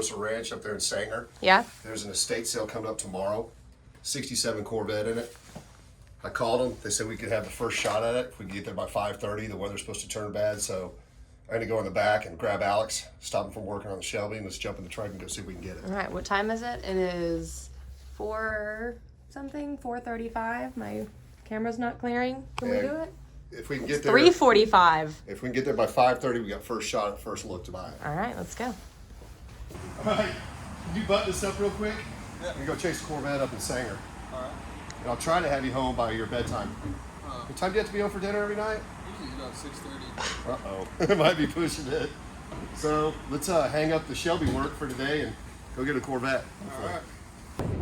Ponderosa Ranch up there in Sanger. Yeah. There's an estate sale coming up tomorrow. 67 Corvette in it. I called them. They said we could have the first shot at it if we could get there by 5:30. The weather's supposed to turn bad, so I'm going to go in the back and grab Alex, stop him from working on the Shelby, and let's jump in the truck and go see if we can get it. All right, what time is it? It is 4:35. My camera's not clearing. Can we do it? If we can get there. 3:45. If we can get there by 5:30, we got first shot at first look to buy it. All right, let's go. All right, can you button this up real quick? Yeah. I'm going to go chase the Corvette up in Sanger. All right. And I'll try to have you home by your bedtime. What time do you have to be home for dinner every night? Usually about 6:30. Uh-oh. It might be pushing it. So let's hang up the Shelby work for today and go get a Corvette. All right.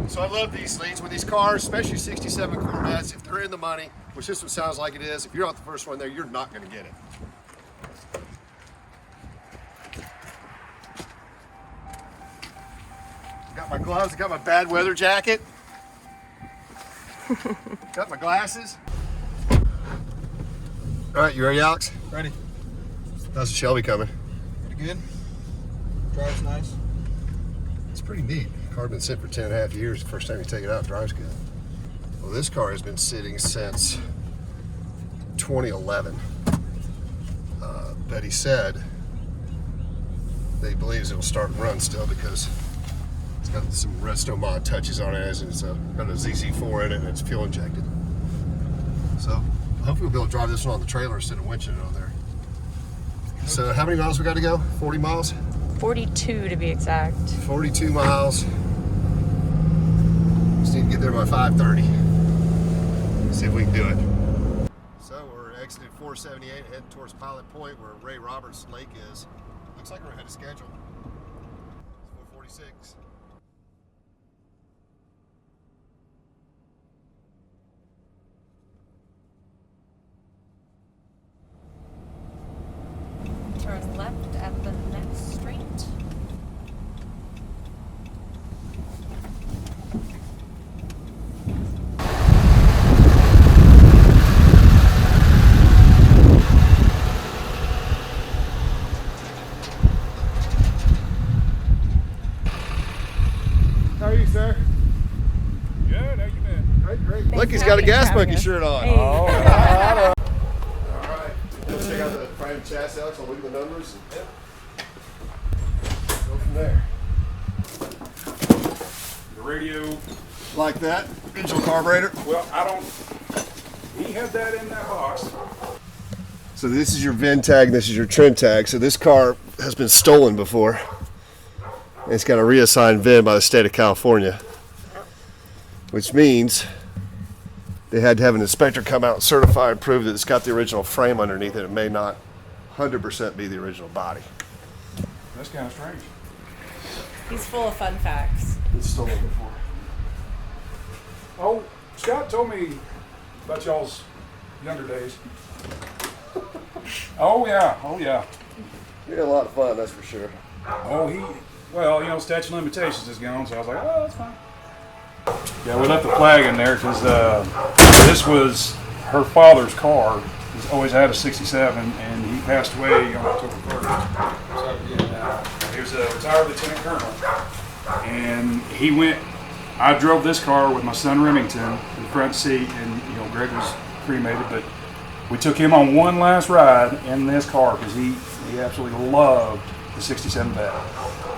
So I love these leads with these cars, especially 67 Corvettes. If they're in the money, which this one sounds like it is, if you're not the first one there, you're not going to get it. Got my gloves, I got my bad weather jacket. Got my glasses. All right, you ready, Alex? Ready. How's the Shelby coming? Pretty good. Drives nice. It's pretty neat. The car's been sitting for 10.5 years. The first time you take it out, it drives good. Well, this car has been sitting since 2011. Betty said that he believes it'll start and run still because it's got some resto-mod touches on it, and it's got a ZZ4 in it, and it's fuel injected. So hopefully we'll be able to drive this one on the trailer instead of winching it on there. So how many miles we got to go? 40 miles? 42 to be exact. 42 miles. Just need to get there by 5:30. See if we can do it. So we're exiting 478 and heading towards Pilot Point where Ray Roberts Lake is. Looks like we're ahead of schedule. It's 446. Turn left at the next street. How are you, sir? Good. How you been? Great. Look, he's got a gas monkey shirt on. Hey. All right. Let's check out the frame chassis, Alex. I'll look at the numbers. And go from there. The radio. Like that. Digital carburetor. Well, I don't. He had that in that box. So this is your VIN tag and this is your trim tag. So this car has been stolen before. And it's got a reassigned VIN by the state of California. Which means they had to have an inspector come out and certify and prove that it's got the original frame underneath it. It may not 100% be the original body. That's kind of strange. He's full of fun facts. It's stolen before. Oh, Scott told me about y'all's younger days. Oh yeah. We had a lot of fun, that's for sure. Well, statute of limitations is gone, so I was like, oh, that's fine. Yeah, we left the flag in there because this was her father's car. He's always had a 67, and he passed away on October 1st. So, he was a retired lieutenant colonel. And I drove this car with my son Remington in the front seat, and Greg was cremated, but we took him on one last ride in this car because he absolutely loved the 67 Vet.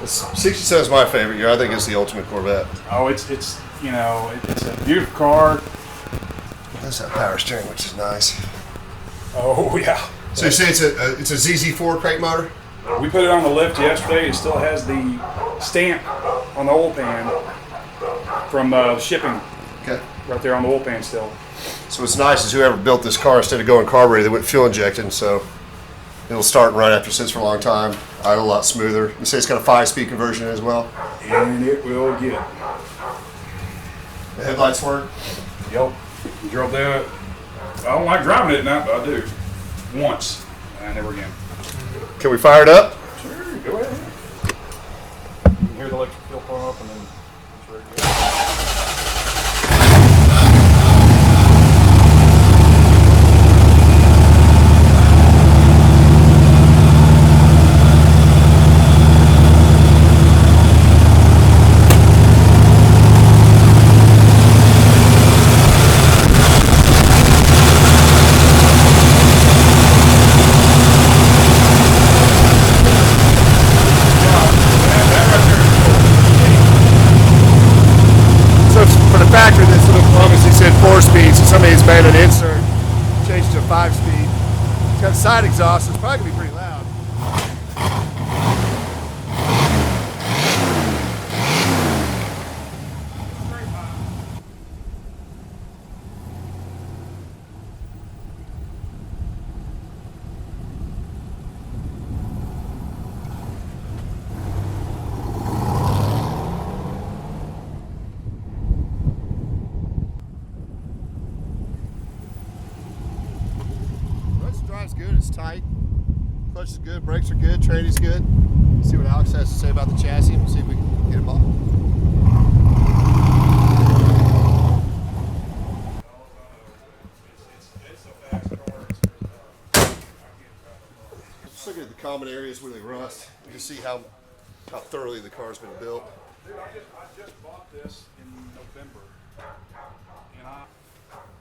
67 is my favorite year. I think it's the ultimate Corvette. Oh, it's a beautiful car. It does have power steering, which is nice. Oh yeah. So you say it's a ZZ4 crate motor? We put it on the lift yesterday. It still has the stamp on the oil pan from shipping. Okay. Right there on the oil pan still. So what's nice is whoever built this car, instead of going carbureted, they went fuel injected, so it'll start and run after it sits for a long time. Idle a lot smoother. You say it's got a 5-speed conversion as well? And it will get. The headlights work? Yep. We drove that. I don't like driving it at night, but I do. Once. And never again. Can we fire it up? Sure, go ahead. You can hear the electric fuel pump and then it's ready to go. factory, this little obviously said 4-speed, so somebody's made an insert, changed to a 5-speed. It's got a side exhaust, so it's probably gonna be pretty loud. Drive's good, it's tight. Clutch is good, brakes are good, tranny's good. See what Alex has to say about the chassis and see if we can get him off. Just looking at the common areas where they rust, you can see how thoroughly the car's been built. Dude, I just bought this in November, and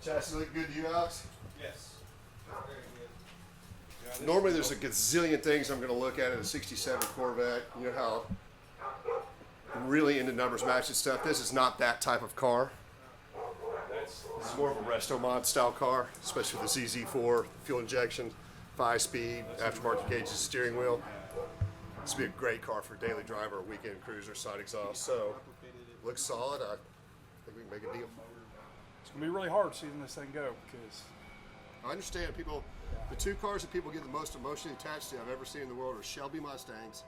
Chassis look good to you, Alex? yes. Normally there's a gazillion things I'm going to look at in a 67 Corvette. You know how I'm really into numbers matching stuff. This is not that type of car. This is more of a resto-mod style car, especially with the ZZ4, fuel injection, 5-speed, aftermarket gauges, steering wheel. This would be a great car for a daily driver, or weekend cruiser, side exhaust. So, looks solid. I think we can make a deal. It's gonna be really hard seeing this thing go because I understand people. The two cars that people get the most emotionally attached to I've ever seen in the world are Shelby Mustangs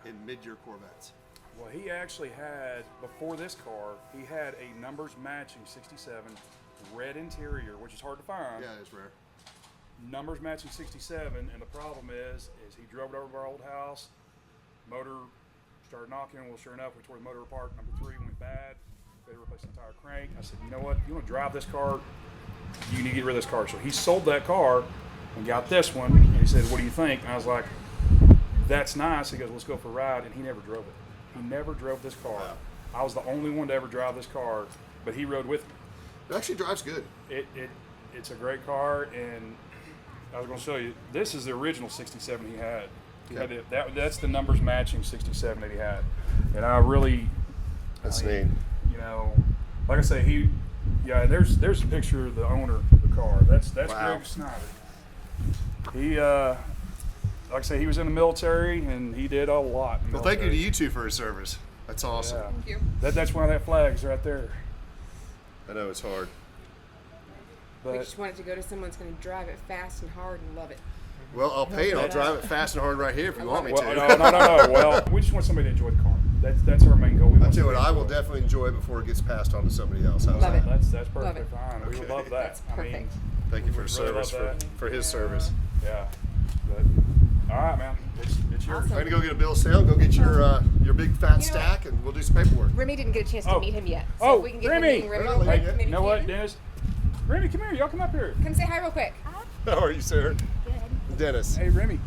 and mid-year Corvettes. well, he actually had before this car, he had a numbers matching '67 red interior, which is hard to find. Yeah, it's rare. Numbers matching '67, and the problem is he drove it over to our old house. Motor started knocking. Well, sure enough, we tore the motor apart. Number 3 went bad. They replaced the entire crank. I said, you know what? You want to drive this car? You need to get rid of this car. So he sold that car and got this one. And he said, what do you think? And I was like, that's nice. He goes, let's go for a ride. And he never drove it. He never drove this car. Wow. I was the only one to ever drive this car, but he rode with me. It actually drives good. It's a great car, and I was going to show you. This is the original '67 he had. He had it, that's the numbers matching '67 that he had, and I really. That's neat. You know, like I say, there's a picture of the owner of the car. That's Wow. Greg Snyder. He like I say, he was in the military and he did a lot. Well, thank you to you two for your service. That's awesome. Yeah. Thank you. That's why that flag's right there. I know it's hard. We But just want it to go to someone that's going to drive it fast and hard and love it. Well, I'll pay and I'll drive it fast and hard right here if you want me to. well, no. Well, we just want somebody to enjoy the car. That's our main goal. We I want tell you what, somebody I to will enjoy it. definitely enjoy it before it gets passed on to somebody else. How's Love that? it. That's perfectly it. fine. We would Okay. love that. That's perfect. Thank you for we his really service, love that. for his service. Yeah. But, all right, man. It's yours. Awesome. I'm gonna go get a bill of sale. Go get your big fat stack, and we'll do some paperwork. Remy didn't get a chance to Oh. meet him yet. So Oh, we can get Remy! him meeting Remy real Hey, quick. you Maybe You know what, can. Dennis? Remy, come here. Y'all come up here. Come say hi real quick. How are you, sir? Good. Dennis. Hey, Remy,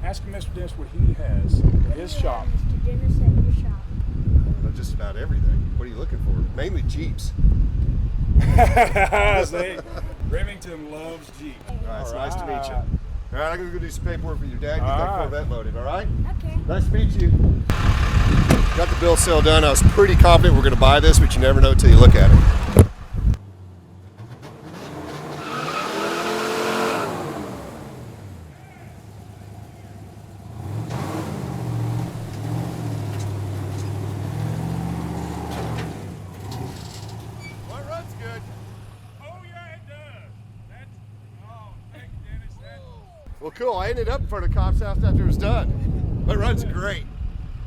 ask Mr. Dennis what he has in his shop. Mr. Dennis at your shop. Just about everything. What are you looking for? Mainly Jeeps. See? Remington loves Jeep. All right, it's nice to meet you. All All right, I'm gonna go do some paperwork with your dad. Get All that right. Corvette loaded. All right. Okay. Nice to meet you. Got the bill of sale done. I was pretty confident we're gonna buy this, but you never know until you look at it. Well, it runs good. Oh, yeah, it does. Thank you, Dennis. Well, cool. I ended up in front of Cop's house after it was done. But it runs great.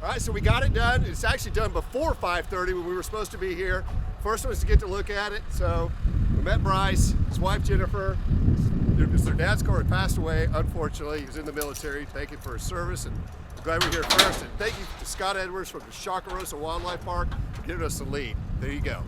All right, so we got it done. It's actually done before 5:30 when we were supposed to be here. First one was to get to look at it. So we met Bryce, his wife Jennifer. Their dad's car had passed away, unfortunately. He was in the military. Thank you for his service, and glad we're here first. And thank you to Scott Edwards from the Shakarosa Wildlife Park for giving us the lead. There you go.